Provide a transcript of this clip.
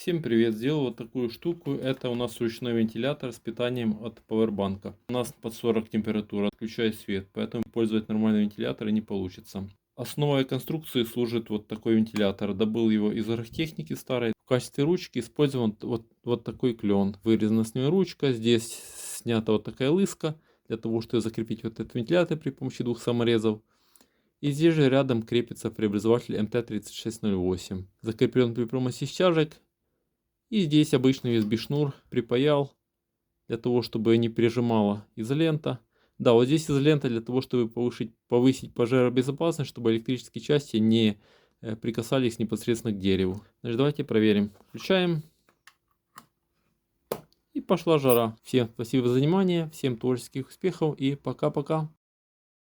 Всем привет! Сделал вот такую штуку. Это у нас ручной вентилятор с питанием от пауэрбанка. У нас под 40 температура, отключаю свет, поэтому пользовать нормальный вентилятор не получится. Основой конструкции служит вот такой вентилятор. Добыл его из оргтехники старой. В качестве ручки использован вот такой клен. Вырезана с него ручка. Здесь снята вот такая лыска для того, чтобы закрепить вот этот вентилятор при помощи двух саморезов. И здесь же рядом крепится преобразователь МТ-3608. Закреплен при помощи стяжек. И здесь обычный USB шнур припаял для того, чтобы не прижимала изолента. Да, вот здесь изолента для того, чтобы повысить пожаробезопасность, чтобы электрические части не прикасались непосредственно к дереву. Значит, давайте проверим. Включаем. И пошла жара. Всем спасибо за внимание, всем творческих успехов и пока-пока.